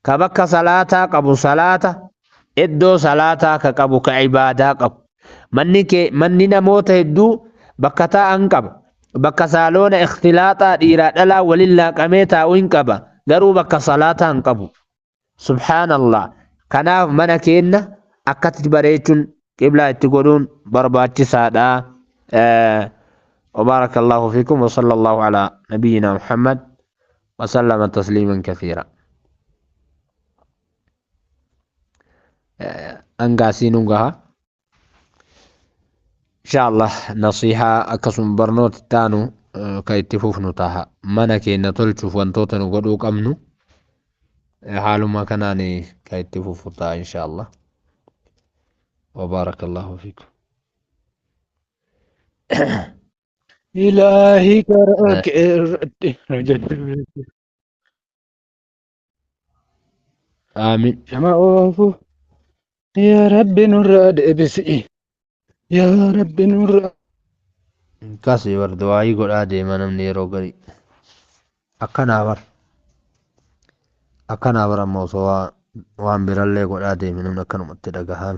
كبك صلاة قبو صلاة إدو صلاة كقبو كعبادة قبو مني نموت هدو بكتا أنقب بك سالون اختلاطا ديرات لا ولله قميتا وينقب قروا بك صلاة أنقبو سبحان الله كناف منكين أكتت بريتون قبلة تقولون برباتي سادا وبارك الله فيكم وصلى الله على نبينا محمد وسلم تسليما كثيرا أنقاسين إن شاء الله نصيحة أكسم برنوت تانو كي تفوف نتاها منكين نطلتشوف وانتوتن وقدوك أمنو حال ما كاناني كي تفوف إن شاء الله وبارك الله فيكم إلهي كرك آمين جماعه يا رب نراد بسئي يا رب نراد كاسي وردواي قد آدي ما نمني روغري أكنا برا موسوا وان برالي قد آدي من نكنا متدقهان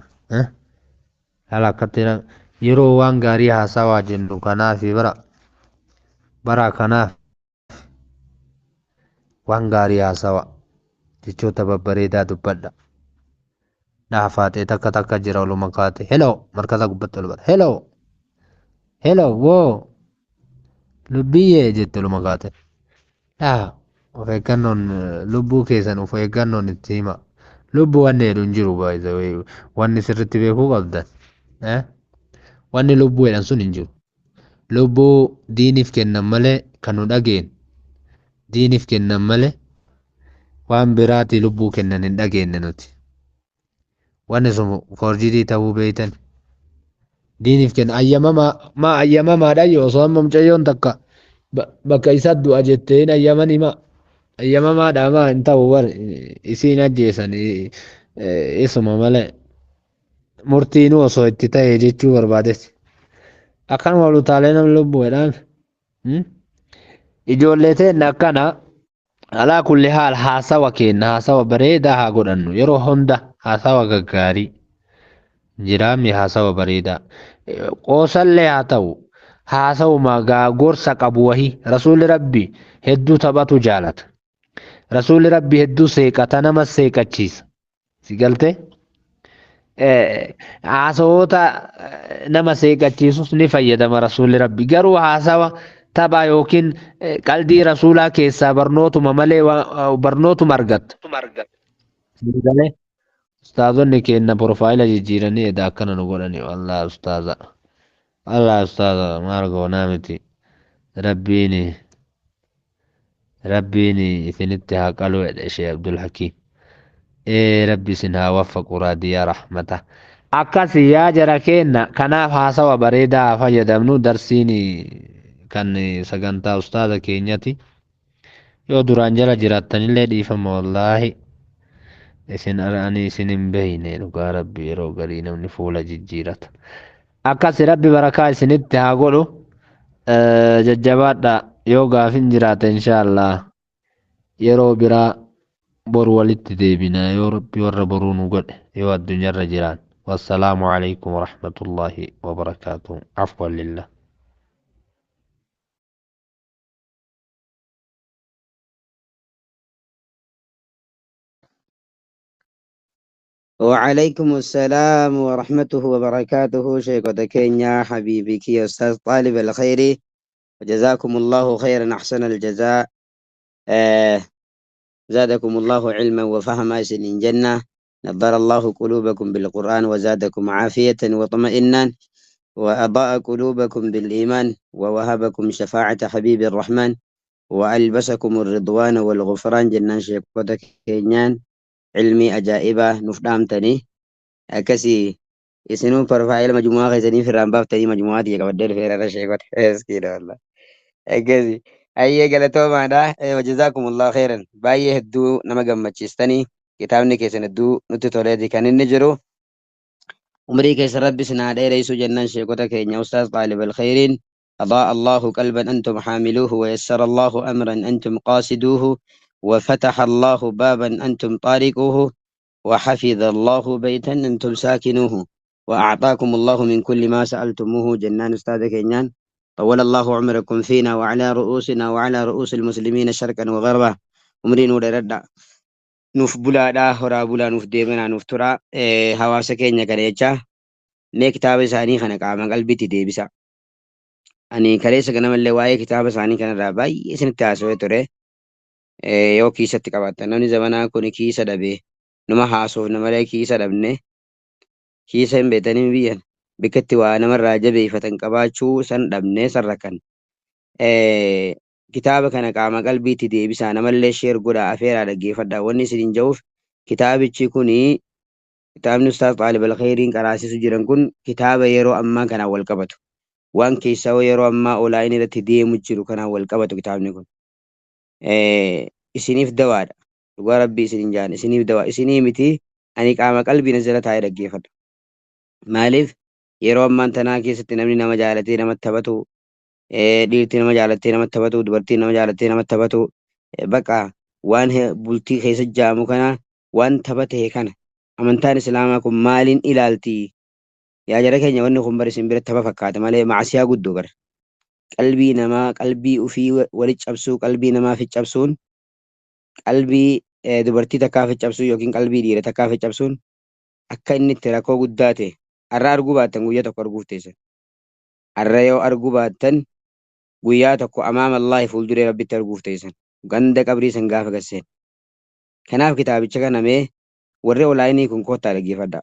هلا كتنا يرو وان غاري حساوا جندو كنا في برا كنا وان غاري حساوا جيچو تببريدا دبدا نافاتي تكا تكا جراولو مكاتي هلو مركزا قبط البر هلو وو لبيه جتلو مكاتي of eeggannoon lubbuu keessan of eeggannoon itti hima lubbuu wanni jedhu hin jiru baay'ee wanni sirriitti beekuu qabdan wanni lubbuu jedhan sun hin jiru lubbuu diiniif kennan malee kan nu dhageen diiniif kennan malee waan biraati lubbuu kennan hin dhageenye nuti wanni sun forjidii ta'uu beeytan diiniif kennan ayyamamaadha yoo osoo amma mucayyoon takka bakka isa du'a jetteen ayyamani ma ayyamamaadha ma hin ta'u bar isiin ajjeesan isuma malee murtiinuu osoo itti ta'e jechuu barbaades akkanuma lutaalee nam lubbuudhaan ijoollee teenna akkana alaa kulli haal haasawa kenna haasawa bareedaa haa godhannu yeroo hunda haasawa gaggaarii jiraami haasawa bareedaa qoosallee haa ta'u haasawuma gaa gorsa qabu wahii rasuulli rabbi hedduu taphatu jaalata rasuulli rabbi hedduu seeqata nama seeqachiisa si galte haasawoota nama seeqachiisus ni fayyadama rasuulli rabbi garuu haasawa taphaa yookiin qalbii rasuulaa keessaa barnootuma malee barnootuma argatta ustaazonni keenna profaayila jijjiiranii edda akkana nu godhani wallaahi ustaaza Allah ustaaza maal goonaa miti rabbiini isinitti haa qalu jedhe ishee Abdul Hakiim rabbi isin haa waffaqu raadiyaa rahmata akkasi yaa jara keenna kanaaf haasawa bareedaa haa fayyadamnu darsiin kan sagantaa ustaaza keenyati yoo duraan jala jiraattanillee dhiifama wallaahi ani isin hin beeyne dhugaa rabbi yeroo garii namni fuula jijjiirata akkasi rabbi barakaa isinitti haa godhu jajjabaadha yoo gaafin jiraate inshaallah yeroo biraa boru walitti deebina yoo rabbi warra boruu nu godhe yoo addunyaarra jiraan wassalaamu alaykum warahmatullaahi wabarakaatuh afwan lillah وعليكم السلام ورحمته وبركاته شيخ كينيا حبيبك يا أستاذ طالب الخير وجزاكم الله خيرا أحسن الجزاء زادكم الله علما وفهما سنين جنة نبر الله قلوبكم بالقرآن وزادكم عافية وطمئنا وأضاء قلوبكم بالإيمان ووهبكم شفاعة حبيب الرحمن وألبسكم الرضوان والغفران جنان شيخ كينيان علمي أجائبة نفدامتني أكسي يسنو بروفايل مجموعة غيزني في الرامباب تني مجموعة دي كبدر في رشيقات كده والله أكسي أيه قالتو ما ده وجزاكم الله خيرا بايه هدو نما قمتشستني كتابني كيسن هدو نتتولي كان النجرو عمري كيس ربي سنادي رئيس جنان شيقوتا كينيا أستاذ طالب الخيرين أضاء الله قلبا أنتم حاملوه ويسر الله أمرا أنتم قاصدوه وفتح الله بابا أنتم طارقوه وحفظ الله بيتا أنتم ساكنوه وأعطاكم الله من كل ما سألتموه جنان أستاذ كينيان طول الله عمركم فينا وعلى رؤوسنا وعلى رؤوس المسلمين شرقا وغربا عمرين ودردا نوف بلا دا هرا بلا نوف ديمنا نوف ترى حواسا كينيا كريتشا ني كتاب ساني خنا قام قلبي تديبسا أني كريسا كنا ملي واي كتاب ساني كنا راباي اسن تاسوي ترى yoo kiisatti qabaatan namni zamanaa kun kiisa dhabe nama haasoof namalee kiisa dhabne kiisa hin beekanii biyyan bikkatti waa namarraa jabeeffatan qabaachuu san dhabne san rakkan kitaaba kana qaama qalbiitti deebisaa namallee sheer godhaa afeeraa dhaggeeffadhaa wanni isin hin ja'uuf kitaabichi kuni kitaabni ustaas Xaalib Alkhayriin qaraasisu jiran kun kitaaba yeroo ammaa kanaan wal qabatu waan keessaa yeroo ammaa olaa'in irratti deemu jiru kanaan wal qabatu kitaabni kun isiniif dawaadha dhugaa rabbii isin hin jaan isiniif dawaa isinii miti ani qaama qalbii nazara taa'ee dhaggeeffadha maaliif yeroo ammaan tanaa keessatti namni nama jaalatee namatti taphatu dhiirti nama jaalattee namatti taphatu dubartiin nama jaalattee namatti taphatu baqa waan bultii keessa jaamu kana waan taphatee kana amantaan islaamaa kun maaliin ilaalti yaa jara keenya wanni kun bar isin biratti tapha fakkaata malee maasiyaa guddoo bar qalbii namaa qalbii ufii walitti cabsuu qalbii namaa fi cabsuun qalbii dubartii takkaa fi cabsuu yookiin qalbii dhiira takkaa fi cabsuun akka inni itti rakkoo guddaa ta'e har'a arguu baattan guyyaa tokko arguuf teessan har'a yoo arguu baattan guyyaa tokko amaama Allaahi fuulduree rabbitti arguuf teessan ganda qabrii san gaafa gasseen kanaaf kitaabicha kanamee warri olaayinii kun koottaa dhaggeeffadha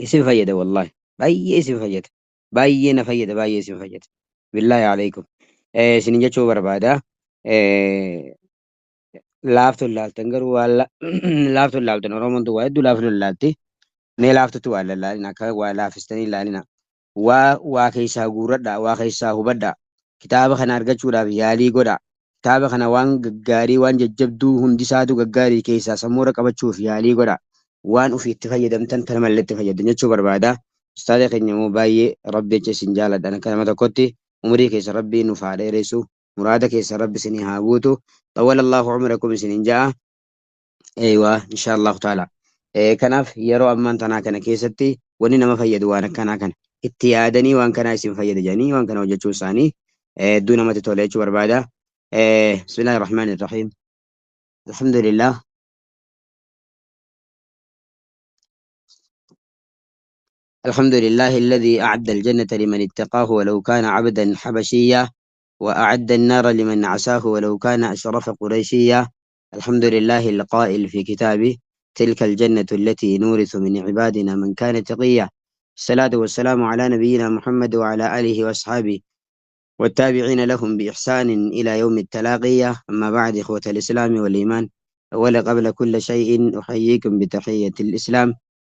isin fayyada wallaahi baay'ee isin fayyada baay'ee na fayyada baay'ee isin fayyada billaahi alaikum isin jechuu barbaada laaftuun laaltan garuu waan laaftuun laaltan oromoon waa hedduu laaftuun laalti mee laaftutu waa lallaalina akka waa laafistanii ilaalina waa keessaa guurradha waa keessaa hubadha kitaaba kana argachuudhaaf yaalii godha kitaaba kana waan gaggaarii waan jajjabduu hundisaatu gaggaarii keessaa sammuura qabachuuf yaalii godha waan ofiitti fayyadamtan kana malee itti fayyadamtan jechuu barbaada ustaada keenya immoo baay'ee rabbi jecha isin jaaladhan akka nama tokkotti umurii keessa rabbii nuuf haa dheeressu muraada keessa rabbi isinii haa guutu طول الله عمركم سنين جاء ايوه ان شاء الله تعالى كناف يرو امان تنا كان كيستي وني نما فيد وانا كان اتيادني وان كان اسم فيد جاني وان كان وجهو ثاني دون ما تتوليش بربادا بسم الله الرحمن الرحيم الحمد لله الحمد لله الذي أعد الجنة لمن اتقاه ولو كان عبدا حبشيا وأعد النار لمن عساه ولو كان أشرف قريشيا الحمد لله القائل في كتابه تلك الجنة التي نورث من عبادنا من كان تقيا الصلاة والسلام على نبينا محمد وعلى آله وأصحابه والتابعين لهم بإحسان إلى يوم التلاقية أما بعد إخوة الإسلام والإيمان أولا قبل كل شيء أحييكم بتحية الإسلام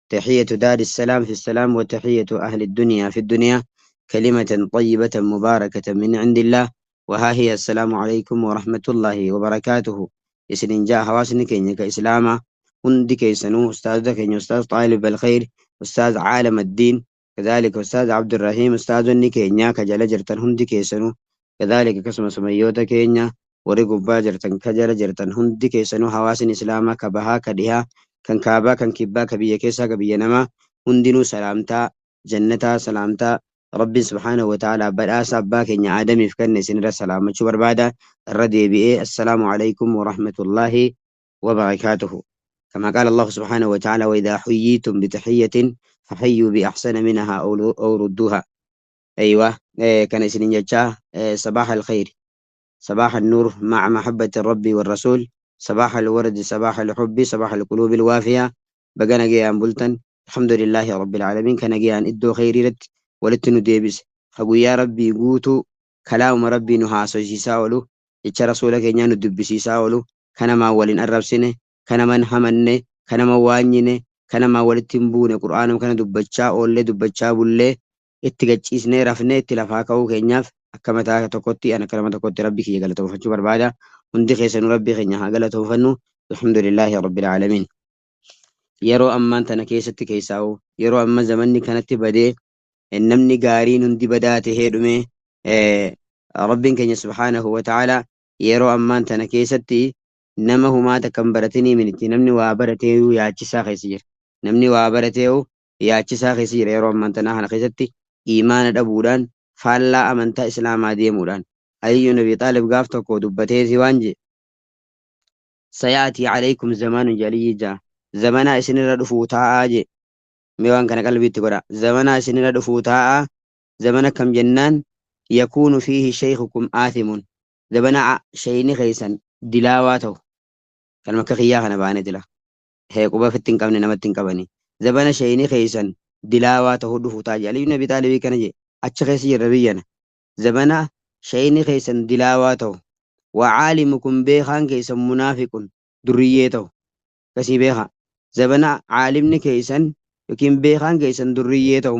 تحية دار السلام في السلام وتحية أهل الدنيا في الدنيا كلمة طيبة مباركة من عند الله وها هي السلام عليكم ورحمة الله وبركاته إسنين جاء حواسن كينيا كإسلاما هندي كيسنو أستاذ كينيا أستاذ طالب الخير أستاذ عالم الدين كذلك أستاذ عبد الرحيم أستاذ كينيا كجل جرتن هندي كيسنو كذلك كسم سميوتا كينيا ورقب باجرتن كجل جرتن هندي كيسنو حواسن إسلاما كبها كدها كان كابا كان كبا كبيا كيسا كبيا نما هندنو سلامتا جنتا سلامتا ربي سبحانه وتعالى بدأس أباك إن آدم يفكرن سنرى سلامة شو بربادة الردي بإيه السلام عليكم ورحمة الله وبركاته كما قال الله سبحانه وتعالى وإذا حييتم بتحية فحيوا بأحسن منها أو ردوها أيوة كان سنين جتشاه صباح الخير صباح النور مع محبة الرب والرسول صباح الورد صباح الحب صباح القلوب الوافية بقنا جيان بلتن الحمد لله رب العالمين كان جيان إدو خيري رت ولتنو ديبس خبو يا ربي قوتو كلام ربي نحاسو سيساولو إتش رسولك إنيانو دب سيساولو كان ما ولين الرب سنه كان من همنه كان ما وانينه كان ما ولتنبونه قرآن كان دبتشا أولي دبتشا بولي اتقجيسنه رفنه اتلافاكو كينياف akkama ta'a tokkotti ana kalama tokkotti rabbi kiyya galatoomfachuu barbaada hundi keessanuu rabbi keenya haa galatoomfannu alhamdulillahi rabbil aalamiin yeroo ammaan tana keessatti keessaa'u yeroo amma zamanni kanatti badee namni gaariin hundi badaa tahee dhume rabbiin keenya subhaanahu wa ta'ala yeroo ammaan tana keessatti nama humaata kan baratanii miti namni waa baratee yaachisaa keessa jira. Namni waa baratee yaachisaa keessa jira yeroo ammaan tanaa kana keessatti imaana dhabuudhaan faallaa amantaa islaamaa deemuudhaan. Aliyyuun Abi Xaalib gaaf tokko dubbateeti waan jedhe sayaatii alaykum zamaanu jaliyyi jaa zamanaa isinirra dhufuu taa'aa jedhe. Mee waan kana qalbiitti godha. Zamanaa isinirra dhufuu taa'aa zamana kam jennaan yakuunu fiihi shaykhukum aathimun zabana shayni keessan dilaawaa ta'u kan akka kiyyaa kana baane dila quba ofitti hin qabne namatti hin qabani zabana shayni keessan dilaawaa ta'u dhufu taa'aa Aliyyuun Abi Xaalibii kana jedhe achi keessa jirra biyyana zabana shayni keessan dilaawaa ta'u وعالمكم بيخان كيسن منافق دريته كسي بيخا زبنا عالمني كيسن يمكن بيخان كيسن دريته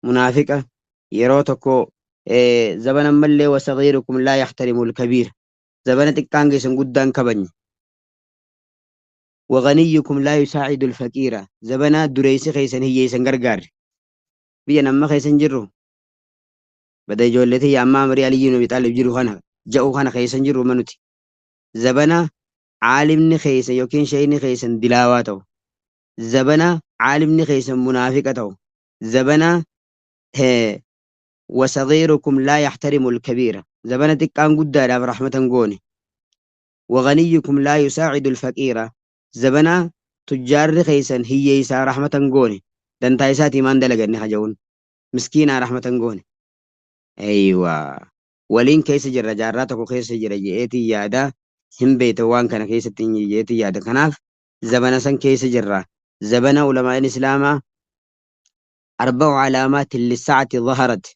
منافقة يروتكو زبنا ملي وصغيركم لا يحترم الكبير زبنا تكان كيسن قدان كبني وغنيكم لا يساعد الفقير زبنا دريسي كيسن هي يسن غرغار بينا ما كيسن جرو بدأ جولتي يا أمام رياليين وبيطالب جرو خانها جاءوا خانا خيسن جرو منوتي زبنا عالم خيسن يوكين شيء خيسن دلاواته زبنا عالم خيسن منافقته زبنا هي وصغيركم لا يحترم الكبير زبنا تكان قدار برحمة قوني وغنيكم لا يساعد الفقير زبنا تجار خيسن هي يسا رحمة قوني دانتايساتي مان دلقني حجون مسكينة رحمة قوني أيوة ولين كيس جرى جاراتك كيس جرى جئتي يادا هم بيتوان كان كيس تنجي جئتي يادا كناف زبنا سن كيس جرى زبنا علماء الإسلام 4 علامات للساعة ظهرت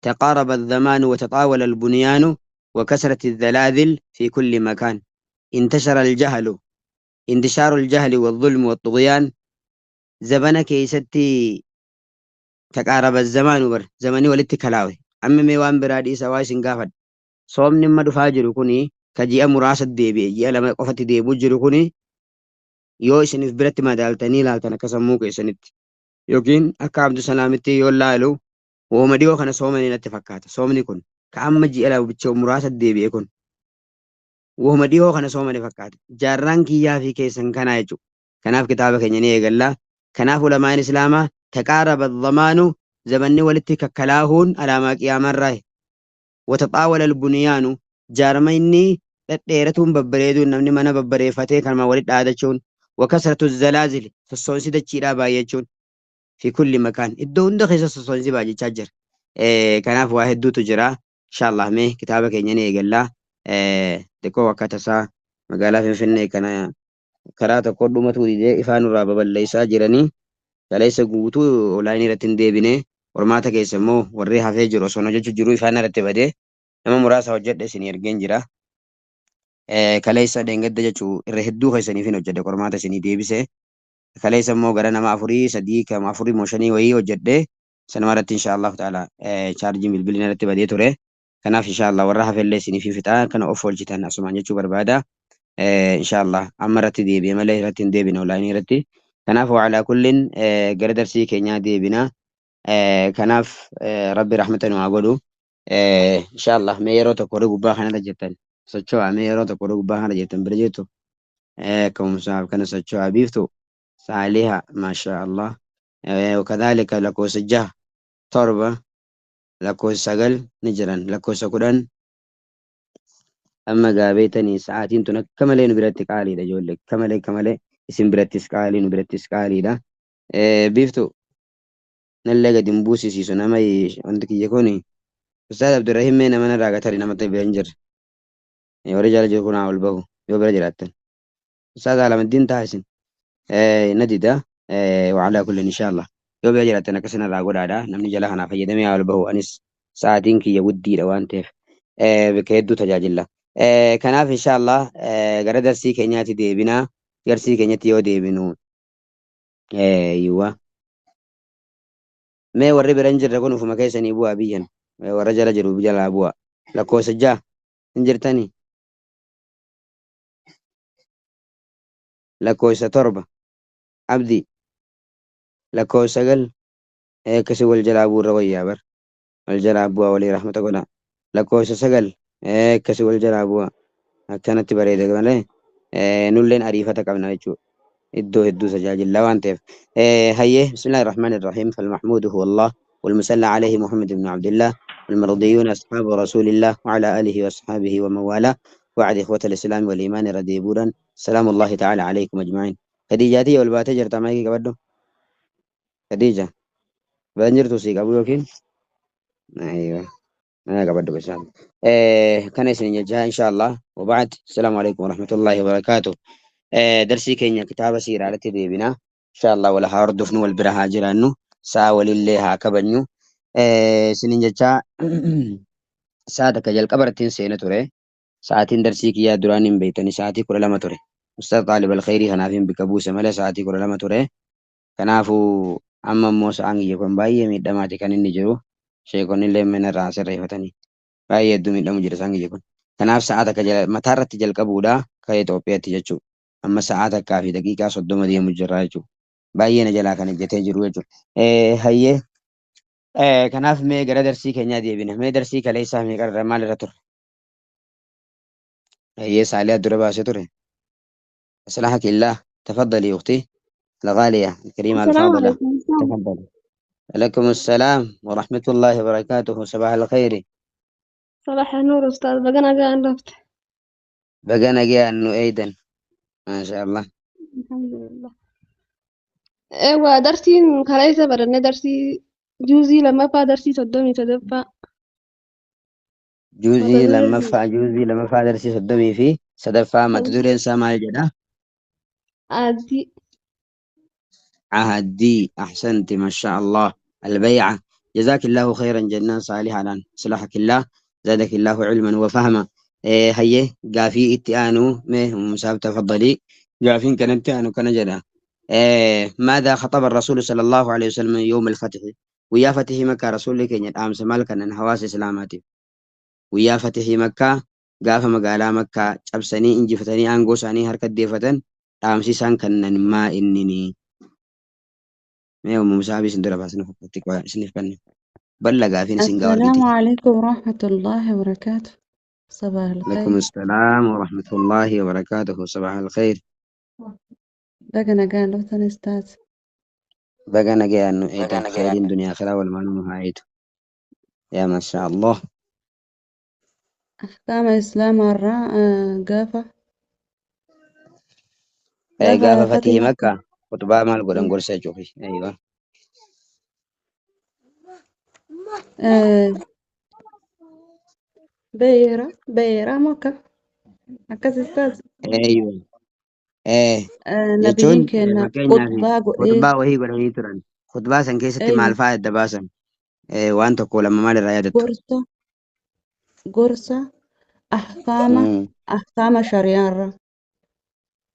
تقارب الزمان وتطاول البنيان وكسرت الزلازل في كل مكان انتشار الجهل والظلم والطغيان زبنا كيستي تقارب الزمان زمني والاتكلاوي amma mee waan biraa dhiisa waa isin gaafadha soomni amma dhufaa jiru kuni ka ji'a muraasa deebi'e ji'a 2 qofatti deebi'u jiru kuni yoo isiniif biratti madaaltanii ilaaltan akka sammuu keessanitti yookiin akka Abdu Salaamitti yoo laalu wooma dhiyoo kana soomanii natti fakkaata soomni kun ka amma ji'a 2 muraasa deebi'e kun wooma dhiyoo kana soomanii fakkaata jaarraan kiyyaa fi keessan kanaa jechuudha kanaaf kitaaba keenya ni eegallaa kanaaf ulamaan islaamaa taqaaraba dhamaanu زمني ولدت ككلاهون على ما قيام الراه وتطاول البنيان جارميني تديرتهم ببريدون نمني منا ببري فتي كان ما ولد عادتشون وكسرة الزلازل في الصونسي دتشيرا بايتشون في كل مكان الدون دخيس الصونسي باجي تشجر كان واحد دو تجرا ان شاء الله مي كتابك يني قال دكو وكتسا مقالا في فني كان كراتا قدومة ودي إفان رابا ليسا جراني فليس قوتو ولايني رتن ديبيني ورماتا كيسمو وريها في جرو سونو جوجو جرو إفانا رتبادي نما مراسا وجد سنير جنجرا كليسا دنگد جچو رهدو خيسني فين وجد ورماتا سني ديبسي كليسا مو غرانا ما أفوري صديق ما أفوري موشني وي وجد سنمارت إن شاء الله تعالى شارجي بالبلين رتبادي توري كناف إن شاء الله ورها في اللي سني في فتاة كان أوفول جتان أسمان جچو بربادا إن شاء الله أمرت ديبي ملي رتن ديبنا ولايني رتي كناف وعلى كل قردر سي كينيا ديبنا كناف ربي رحمة وعقوله إن شاء الله ميرو تقول قبا خنا جتن سچوا ميرو تقول قبا خنا جتن برجيتو كم صاحب كان سچوا بيفتو صالحة ما شاء الله وكذلك لكو سجاه تربة لكو سجل نجران لكو سكران أما قابيتني ساعتين تنك كمالي نبرتك عالي دا جولك كمالي اسم برتس قالي دا بيفتو نلقى دمبوسي سيسو نمي عندك يكوني أستاذ عبد الرحيم مين من راقتري نمتي بينجر ورجال جيكون عاول بهو يو برجلاتن أستاذ على الدين تحسن ندي دا وعلى كل إن شاء الله يو برجلاتن كسنا راقود عدا نمني جلاحنا فيدمي عاول بهو أنس ساعتين كي يودي لوان تيف بكيدو تجاج الله كناف إن شاء الله غرد درسي كينياتي دي بنا درسي كينياتي يو دي بنو أيوة ما وري برنجر ركون في مكان يبوا بيجن ورجال جرو بيجال أبوا لكو سجاه انجر تاني لكو ستربة عبدي لكو سجل كسو الجلابو روي بر الجلابو ولي رحمة الله لكو سجل كسو الجلابو akkanatti bareeda malee nulleen ariifata qabna jechuudha. iddoo hedduu tajaajila waan ta'eef. hayyee bismillahi irrahmaani irrahiim falmahmuudu huwa Allah والمصلى عليه محمد بن عبد الله والمرضيون أصحاب رسول الله وعلى آله وأصحابه ومن والاه وعد إخوة الإسلام والإيمان رديبورا سلام الله تعالى عليكم أجمعين. خديجاتي والباتجر تمايكي كبدو خديجة بنجر توسيك أبو يوكين أيوه أنا كبدو بس كان يسني جاء إن شاء الله وبعد السلام عليكم ورحمة الله وبركاته. درسي كينيا كتابة سيرة ديبنا إن شاء الله ولا هاردفن والبرها جرانو سا ولله هاكبنيو سنين جاء ساعة كجل قبرتين سينة توري ساعتين درسي كيا درانين بيتني ساعتي كل لما توري أستاذ طالب الخيري هنافين بكبوس ملا ساعتي كل لما توري كنافو أما موسى عنجي يكون باي ميد دماتي كان النجرو شيكون اللي من الرأس الريفتني باي يدو ميد دمو جرس عنجي يكون كناف ساعة كجل متارت جل قبودا كي توبيا تججو أما ساعة كافي دقيقة صدوم دي مجراجو باي نجلا كان جتي جروجو هيه كناف مي غير درسي كينيا دي بينا مي درسي كليسا مي غير مال رتر هي سالي الدربا ستر أصلحك الله تفضلي يا أختي الغالية الكريمة السلام الفاضلة عليكم السلام. تفضلي. عليكم السلام ورحمة الله وبركاته صباح الخير. صباح النور أستاذ بقنا قاعد عرفت. بقنا جاء أنه أيضا ما شاء الله. الحمد لله. أيوة درسي كلايسة بدنا درسي جوزي لما فا درسي صدمي تدفع جوزي لما متدرس فا جوزي لما فا درسي صدمي فيه صدفا ما تدري إنسان ما الجنة عادي. عهدي أحسنت ما شاء الله. البيعة جزاك الله خيرا جنان صالحا لان صلحك الله زادك الله علما وفهما. هيه قافي اتيانو مه مساب تفضلي قافين كان اتيانو كان جدا. ماذا خطب الرسول صلى الله عليه وسلم يوم الفتح ويا فتح مكة رسول لك أن أمس مالك أن حواس إسلاماتي ويا فتح مكة قاف مقالا مكة أبسني إنجي فتني أنقوساني هركت ديفتن أمسي سان كان ما إنني ما يوم مسابي سندرا باسن فكتك واسنف كن بلغا فين سنغا السلام ورقتي. عليكم ورحمة الله وبركاته. صباح عليكم الخير. السلام ورحمة الله وبركاته صباح الخير. بقنا قال له أستاذ. بقى أنا جاي أنه إيدا خير دنيا آخرة والمعلومة هايد يا ما شاء الله. أحكام إسلام الراء قافة قافة فتح فتح مكة. مكة خطبة مال قدام قرصة جوفي أيوة. آه بيرة مكة أكاس أستاذ. أيوة نبيين jechuun كنا fakkeenyaa fi خطبة إيه khutbaa wahii godhanii turan. Khutbaa san keessatti maal أيوة fa'aa adda baasan waan tokko lama maal irraa yaadattu. قرصة أحكام شريعة.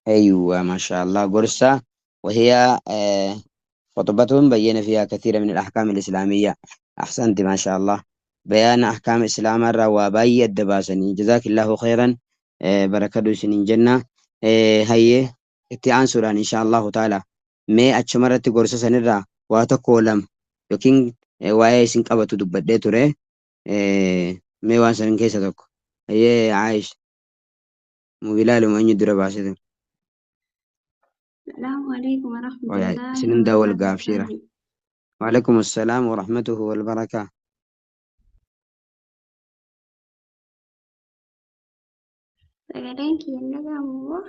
أيوة ما شاء الله قرصة وهي خطبة بين فيها كثير من الأحكام الإسلامية. أحسنت ما شاء الله. بيان أحكام الإسلام الروابي الدباسني جزاك الله خيرا. بركة سنين جنة. هي اتعان سوران إن شاء الله تعالى ما أتشمرت قرصة سنرى واتقولم يمكن واي سنقبة دبدة ترى ما وانسان كيسة تك هي عايش مبلال من يدرى باسده السلام عليكم ورحمة الله سنين داول وبركاته قافشيرة. أستاذي. وعليكم السلام ورحمته والبركة. سجلين كي نجمو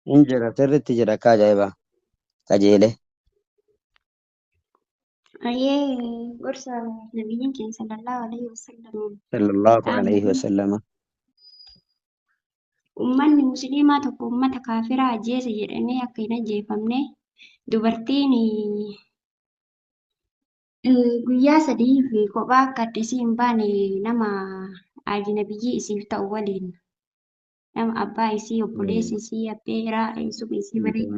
إنجرا ترت جرا كاجايبا كاجيله أيه قرصة نبيين كي صلى الله عليه وسلم صلى الله عليه تعمل وسلم. ummanni musliimaa tokko ummata kaafiraa ajjeese jedhamee akka hin ajjeefamne dubartiin guyyaa sadii fi kophaa akka addisii hin baane nama ajnabiyyii isiif ta'u waliin nama abbaa isii obboleessi isii abbeeraa eessuma isii malee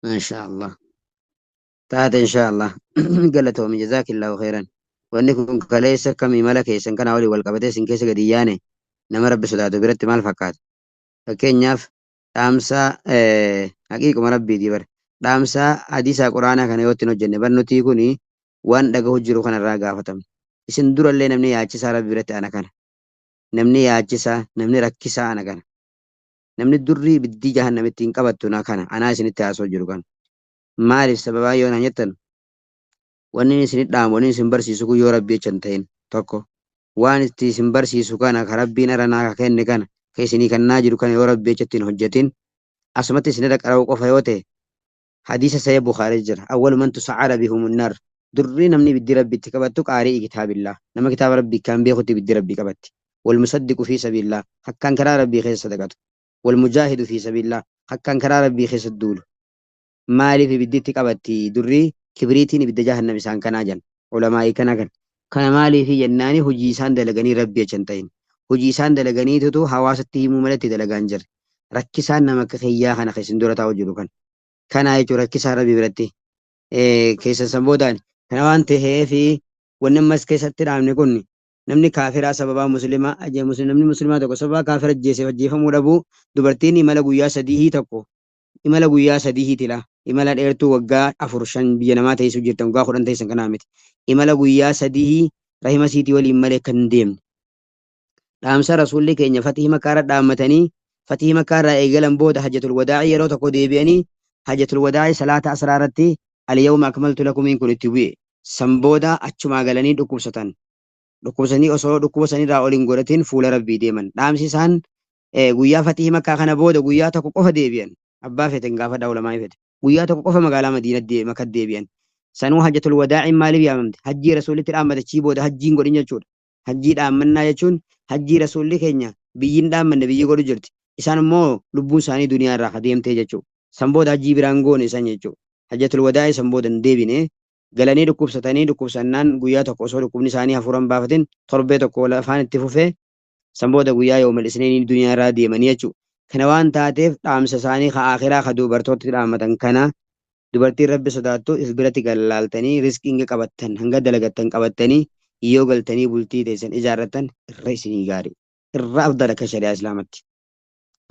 ما شاء الله تات إن شاء الله قالتهم جزاك الله خيرا. وأنكم كليس كمي ملك يسن كان أولي والقبتي سن كيس قدياني نما رب سداتو برت مال فكات فكين ياف دامسا حقيقة ربي دي بر دامسا حديثا قرآنا كان يوتنو جنة بر نتيكوني وان دقه جرو كان الراقا فتم اسن دور اللي نمني ياچي سارا برت أنا كان namni yaachisa namni rakkisa ana kana namni durri biddii jahannamitti hin qabattu na kana anaa isinitti haasoo jiru kan maaliif sababaa yoo na jettan wanni isinit dhaamu wanni isin barsiisu kun yoo rabbii jechan ta'in tokko waan itti isin barsiisu kana ka rabbiin aranaa ka kenne kana ka isinii kannaa jiru kana yoo rabbii jechattiin hojjetin asumatti isinirra qara'uu qofa yoo ta'e hadiisa sahih Bukhaarii jira awwalu man tusa'ara bihumun nar durri namni biddi rabbitti qabattu qaarii kitaabillah nama kitaaba rabbii kan beekutti biddi rabbii qabatti wal musaddiqu fi sabilillah hakkaan karaa rabbii keessa sadaqatu wal mujaahidu fi sabilillah hakkaan karaa rabbii keessa duulu maaliif ibidditti qabatti durri kibriitiin ibidda jahannam isaan kanaa jan ulamaa'ii kana maaliif jennaani hojii isaan dalaganii rabbii jechan ta'in hojii isaan dalaganiitutu hawaasatti himuu malatti dalagaan jirre rakkisaan nama akka kiyyaa kana keessin dura taa'u jiru kana jechuun rakkisaa rabbii biratti keessan sanboodaan kana waan ta'eefi wanni ammas keessatti dhaabne kun namni kaafiraa sababaa muslimaa namni muslimaa tokko sababaa kaafira ajjeefamuu dhabuu dubartiin imala guyyaa sadii tokko imala guyyaa sadii tila imala dheertuu waggaa 4-5 biyya namaa teessuu jirtan waggaa 10 teessan kanaa miti imala guyyaa sadii rahima siitii waliin malee kan deemne dhaamsa rasuulli keenya fatii makaarra dhaammatanii fatii makaarraa eegalan booda hajjatul wadaa'ii yeroo tokko deebi'anii hajjatul wadaa'ii salaata asraarratti al-yawma akmaltu lakum kun itti bu'e san booda achumaa galanii dhukkubsanii osoo dhukkuba sanirraa oliin godhatiin fuula rabbii deeman dhaamsi isaan guyyaa fatii makaa kana booda guyyaa tokko qofa deebi'an abbaa feten gaafa daawulamaa fete guyyaa tokko qofa magaalaa madiinaa maka deebi'an sanuu hajjatul wadaa'iin maaliif yaamamte hajjii rasuulitti dhaammatachii booda hajjiin godhin jechuudha hajjii dhaammannaa jechuun hajjii rasuulli keenya biyyiin dhaammanne biyyi godhu jirti isaan immoo lubbuun isaanii duniyaa irraa adeemtee jechuudha san booda hajjii biraan goone isan jechuudha hajjatul wadaa'ii san booda hin deebine galanii dhukkubsannaan guyyaa tokko osoo dhukkubni isaanii hafuuran baafatin torbee tokko lafaan itti fufee san booda guyyaa yoo mal'isneen duniyaa irraa deemanii jechuudha kana waan taateef dhaamsa isaanii ka akhiraa ka dubartootatti dhaammatan kana dubartiin rabbi sodaattu if biratti galaaltanii riskii qabattan hanga dalagattan qabattanii yoo galtanii bultii teessan ijaarratan irra isinii gaarii irra afdala akka shari'aa islaamatti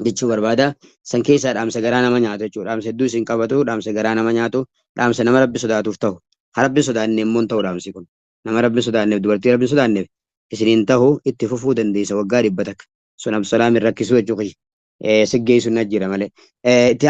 jechuu barbaada san keessaa dhaamsa garaa nama nyaatu jechuudha dhaamsa hedduu isin qabatu dhaamsa garaa nama nyaatu dhaamsa nama rabbi sodaatuuf ta'u ha rabbi sodaanne immoo ta'u dhaamsi kun nama rabbi sodaanneef dubartii rabbi sodaanneef isiniin ta'u itti fufuu dandeessa waggaa 100 sun absalaamin rakkisuu jechuudha siggeessuun ajjira malee itti